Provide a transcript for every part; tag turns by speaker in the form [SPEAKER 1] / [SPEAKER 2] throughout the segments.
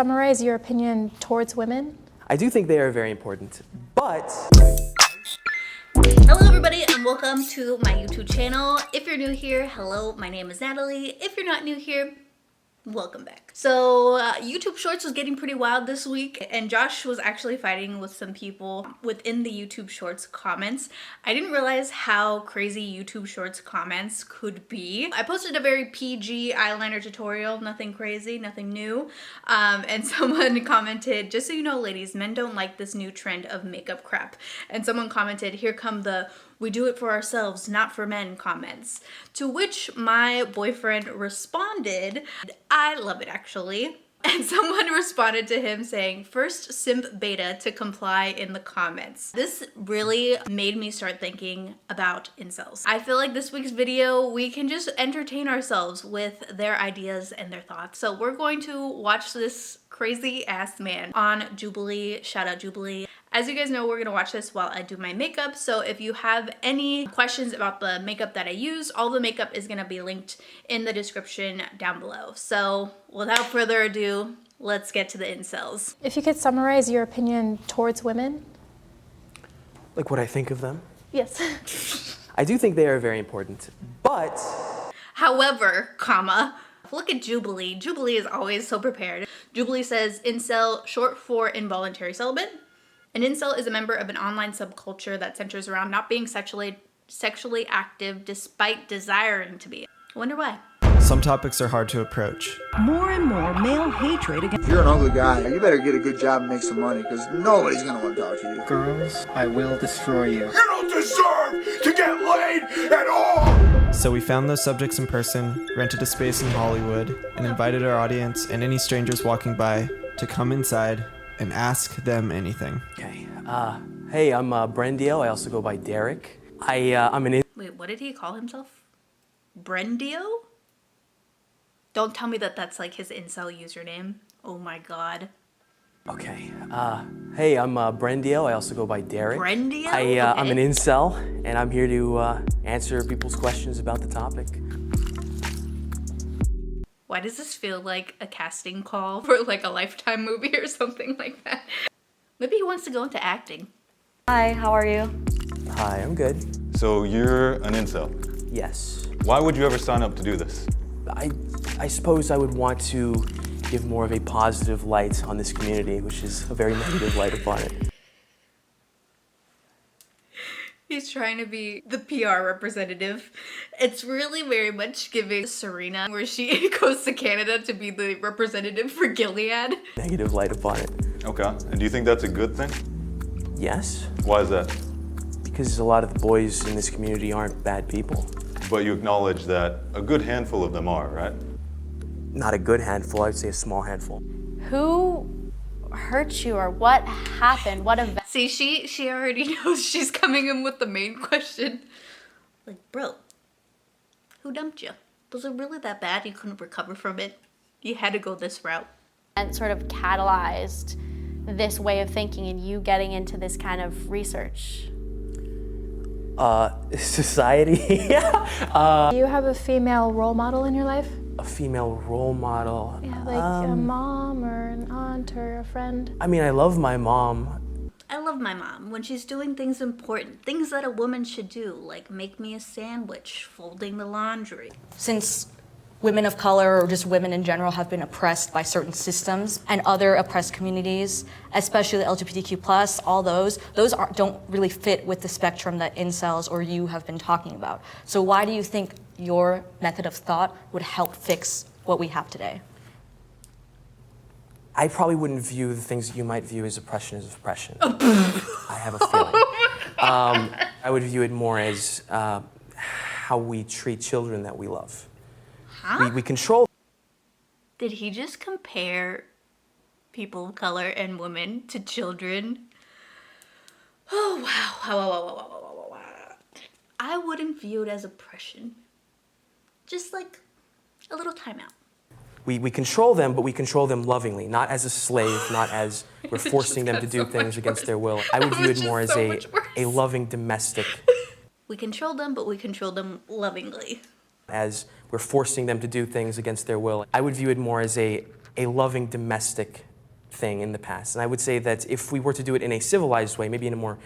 [SPEAKER 1] Summarize your opinion towards women?
[SPEAKER 2] I do think they are very important, but...
[SPEAKER 3] Hello everybody and welcome to my YouTube channel. If you're new here, hello, my name is Natalie. If you're not new here, welcome back. So YouTube Shorts was getting pretty wild this week and Josh was actually fighting with some people within the YouTube Shorts comments. I didn't realize how crazy YouTube Shorts comments could be. I posted a very PG eyeliner tutorial, nothing crazy, nothing new. And someone commented, just so you know ladies, men don't like this new trend of makeup crap. And someone commented, here come the "we do it for ourselves, not for men" comments. To which my boyfriend responded, I love it actually. And someone responded to him saying, first simp beta to comply in the comments. This really made me start thinking about incels. I feel like this week's video, we can just entertain ourselves with their ideas and their thoughts. So we're going to watch this crazy ass man on Jubilee. Shout out Jubilee. As you guys know, we're gonna watch this while I do my makeup. So if you have any questions about the makeup that I use, all the makeup is gonna be linked in the description down below. So without further ado, let's get to the incels.
[SPEAKER 1] If you could summarize your opinion towards women?
[SPEAKER 2] Like what I think of them?
[SPEAKER 1] Yes.
[SPEAKER 2] I do think they are very important, but...
[SPEAKER 3] However, comma, look at Jubilee. Jubilee is always so prepared. Jubilee says, incel, short for involuntary celibate. An incel is a member of an online subculture that centers around not being sexually active despite desiring to be. I wonder why.
[SPEAKER 4] Some topics are hard to approach.
[SPEAKER 5] More and more male hatred against...
[SPEAKER 6] If you're an ugly guy, you better get a good job and make some money, because nobody's gonna want to talk to you.
[SPEAKER 7] Girls, I will destroy you.
[SPEAKER 8] You don't deserve to get laid at all!
[SPEAKER 4] So we found those subjects in person, rented a space in Hollywood, and invited our audience and any strangers walking by to come inside and ask them anything.
[SPEAKER 2] Okay, hey, I'm Brendio. I also go by Derek. I'm an...
[SPEAKER 3] Wait, what did he call himself? Brendio? Don't tell me that that's like his incel username. Oh my god.
[SPEAKER 2] Okay, hey, I'm Brendio. I also go by Derek.
[SPEAKER 3] Brendio?
[SPEAKER 2] I'm an incel, and I'm here to answer people's questions about the topic.
[SPEAKER 3] Why does this feel like a casting call for like a Lifetime movie or something like that? Maybe he wants to go into acting.
[SPEAKER 9] Hi, how are you?
[SPEAKER 2] Hi, I'm good.
[SPEAKER 8] So you're an incel?
[SPEAKER 2] Yes.
[SPEAKER 8] Why would you ever sign up to do this?
[SPEAKER 2] I suppose I would want to give more of a positive light on this community, which is a very negative light upon it.
[SPEAKER 3] He's trying to be the PR representative. It's really very much giving Serena, where she goes to Canada to be the representative for Gilead.
[SPEAKER 2] Negative light upon it.
[SPEAKER 8] Okay, and do you think that's a good thing?
[SPEAKER 2] Yes.
[SPEAKER 8] Why is that?
[SPEAKER 2] Because a lot of the boys in this community aren't bad people.
[SPEAKER 8] But you acknowledge that a good handful of them are, right?
[SPEAKER 2] Not a good handful, I would say a small handful.
[SPEAKER 9] Who hurt you or what happened? What event?
[SPEAKER 3] See, she already knows she's coming in with the main question. Like, bro, who dumped you? Was it really that bad you couldn't recover from it? You had to go this route.
[SPEAKER 9] And sort of catalyzed this way of thinking and you getting into this kind of research?
[SPEAKER 2] Society.
[SPEAKER 1] Do you have a female role model in your life?
[SPEAKER 2] A female role model.
[SPEAKER 1] Yeah, like a mom or an aunt or a friend.
[SPEAKER 2] I mean, I love my mom.
[SPEAKER 3] I love my mom when she's doing things important, things that a woman should do, like make me a sandwich, folding the laundry.
[SPEAKER 10] Since women of color or just women in general have been oppressed by certain systems and other oppressed communities, especially the LGBTQ+, all those don't really fit with the spectrum that incels or you have been talking about. So why do you think your method of thought would help fix what we have today?
[SPEAKER 2] I probably wouldn't view the things that you might view as oppression as oppression. I have a feeling. I would view it more as how we treat children that we love.
[SPEAKER 3] Huh?
[SPEAKER 2] We control.
[SPEAKER 3] Did he just compare people of color and women to children? Oh, wow. I wouldn't view it as oppression. Just like a little timeout.
[SPEAKER 2] We control them, but we control them lovingly, not as a slave, not as we're forcing them to do things against their will. I would view it more as a loving domestic.
[SPEAKER 3] We control them, but we control them lovingly.
[SPEAKER 2] As we're forcing them to do things against their will. I would view it more as a loving domestic thing in the past. And I would say that if we were to do it in a civilized way, maybe in a more,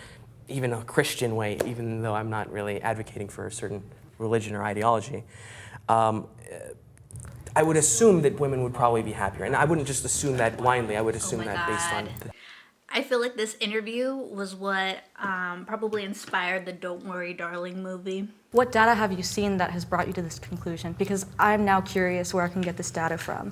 [SPEAKER 2] even a Christian way, even though I'm not really advocating for a certain religion or ideology, I would assume that women would probably be happier. And I wouldn't just assume that blindly, I would assume that based on...
[SPEAKER 3] I feel like this interview was what probably inspired the Don't Worry Darling movie.
[SPEAKER 10] What data have you seen that has brought you to this conclusion? Because I'm now curious where I can get this data from.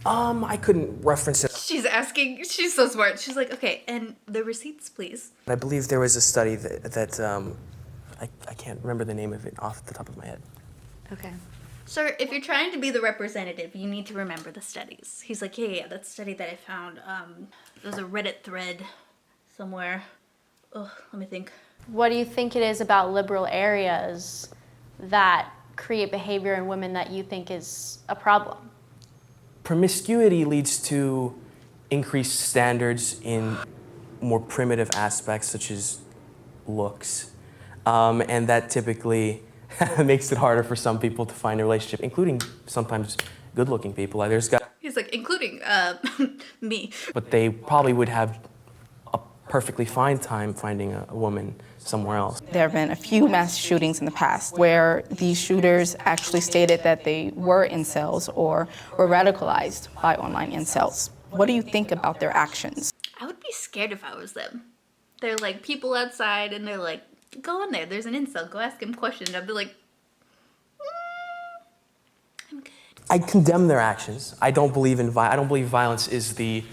[SPEAKER 2] I couldn't reference it.
[SPEAKER 3] She's asking, she's so smart. She's like, okay, and the receipts, please.
[SPEAKER 2] I believe there was a study that I can't remember the name of it off the top of my head.
[SPEAKER 3] Okay. Sir, if you're trying to be the representative, you need to remember the studies. He's like, yeah, that study that I found. There's a Reddit thread somewhere. Oh, let me think.
[SPEAKER 9] What do you think it is about liberal areas that create behavior in women that you think is a problem?
[SPEAKER 2] Promiscuity leads to increased standards in more primitive aspects such as looks. And that typically makes it harder for some people to find a relationship, including sometimes good-looking people. Like
[SPEAKER 3] He's like, including me.
[SPEAKER 2] But they probably would have a perfectly fine time finding a woman somewhere else.
[SPEAKER 11] There have been a few mass shootings in the past where these shooters actually stated that they were incels or were radicalized by online incels. What do you think about their actions?
[SPEAKER 3] I would be scared if I was them. They're like people outside and they're like, go in there, there's an incel, go ask him questions. I'd be like, I'm good.
[SPEAKER 2] I condemn their actions. I don't believe violence is the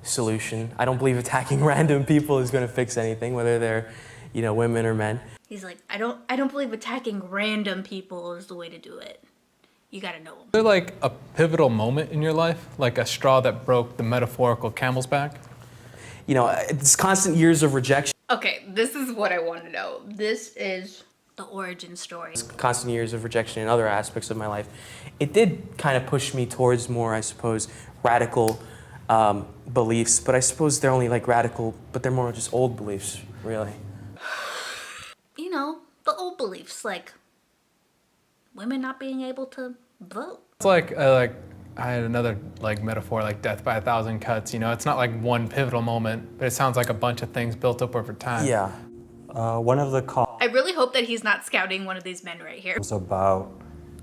[SPEAKER 2] solution. I don't believe attacking random people is going to fix anything, whether they're, women or men.
[SPEAKER 3] He's like, I don't believe attacking random people is the way to do it. You gotta know them.
[SPEAKER 12] Is there like a pivotal moment in your life, like a straw that broke the metaphorical camel's back?
[SPEAKER 2] It's constant years of rejection.
[SPEAKER 3] Okay, this is what I want to know. This is the origin story.
[SPEAKER 2] Constant years of rejection in other aspects of my life. It did kind of push me towards more, I suppose, radical beliefs, but I suppose they're only like radical, but they're more just old beliefs, really.
[SPEAKER 3] The old beliefs, like women not being able to vote.
[SPEAKER 12] It's like I had another metaphor, like death by 1,000 cuts. It's not like one pivotal moment, but it sounds like a bunch of things built up over time.
[SPEAKER 2] Yeah.
[SPEAKER 13] One of the
[SPEAKER 3] I really hope that he's not scouting one of these men right here.
[SPEAKER 13] about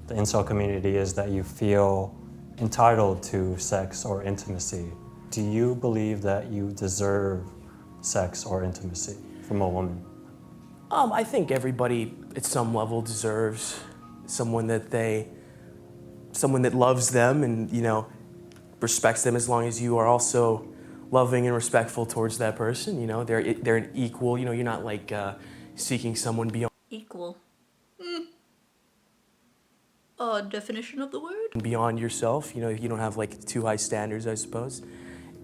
[SPEAKER 13] the incel community is that you feel entitled to sex or intimacy. Do you believe that you deserve sex or intimacy from a woman?
[SPEAKER 2] I think everybody at some level deserves someone that loves them and, respects them, as long as you are also loving and respectful towards that person. They're an equal. You're not like seeking someone beyond.
[SPEAKER 3] Equal. Definition of the word?
[SPEAKER 2] Beyond yourself. You don't have like too high standards, I suppose.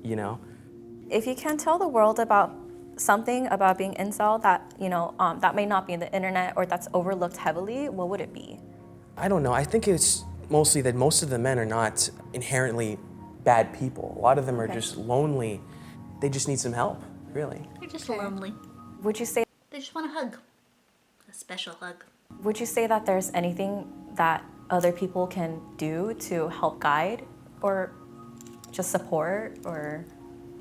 [SPEAKER 14] If you can tell the world about something about being incel that, that may not be in the internet or that's overlooked heavily, what would it be?
[SPEAKER 2] I don't know. I think it's mostly that most of the men are not inherently bad people. A lot of them are just lonely. They just need some help, really.
[SPEAKER 3] They're just lonely.
[SPEAKER 14] Would you say
[SPEAKER 3] they just want a hug? A special hug.
[SPEAKER 14] Would you say that there's anything that other people can do to help guide or just support or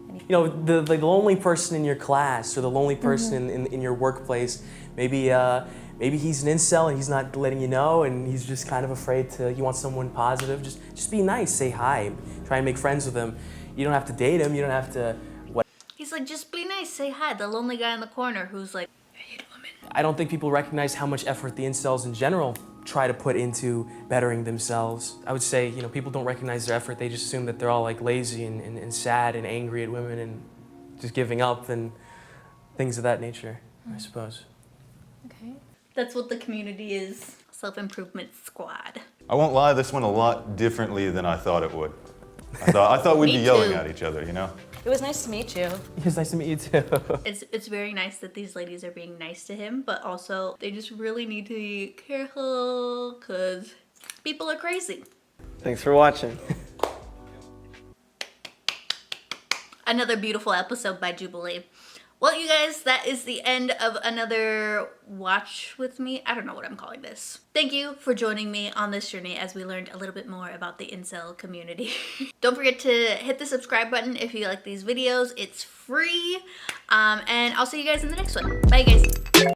[SPEAKER 14] anything?
[SPEAKER 2] The lonely person in your class or the lonely person in your workplace, maybe he's an incel and he's not letting you know and he's just kind of afraid he wants someone positive. Just be nice, say hi, try and make friends with him. You don't have to date him, you don't have to,
[SPEAKER 3] He's like, just be nice, say hi. The lonely guy in the corner who's like, I hate women.
[SPEAKER 2] I don't think people recognize how much effort the incels in general try to put into bettering themselves. I would say, people don't recognize their effort. They just assume that they're all like lazy and sad and angry at women and just giving up and things of that nature, I suppose.
[SPEAKER 3] Okay. That's what the community is. Self-improvement squad.
[SPEAKER 15] I won't lie, this went a lot differently than I thought it would. I thought we'd be yelling at each other,
[SPEAKER 10] It was nice to meet you.
[SPEAKER 2] It was nice to meet you too.
[SPEAKER 3] It's very nice that these ladies are being nice to him, but also they just really need to be careful because people are crazy.
[SPEAKER 16] Thanks for watching.
[SPEAKER 3] Another beautiful episode by Jubilee. Well, you guys, that is the end of another watch with me. I don't know what I'm calling this. Thank you for joining me on this journey as we learned a little bit more about the incel community. Don't forget to hit the subscribe button if you like these videos. It's free. And I'll see you guys in the next one. Bye, guys.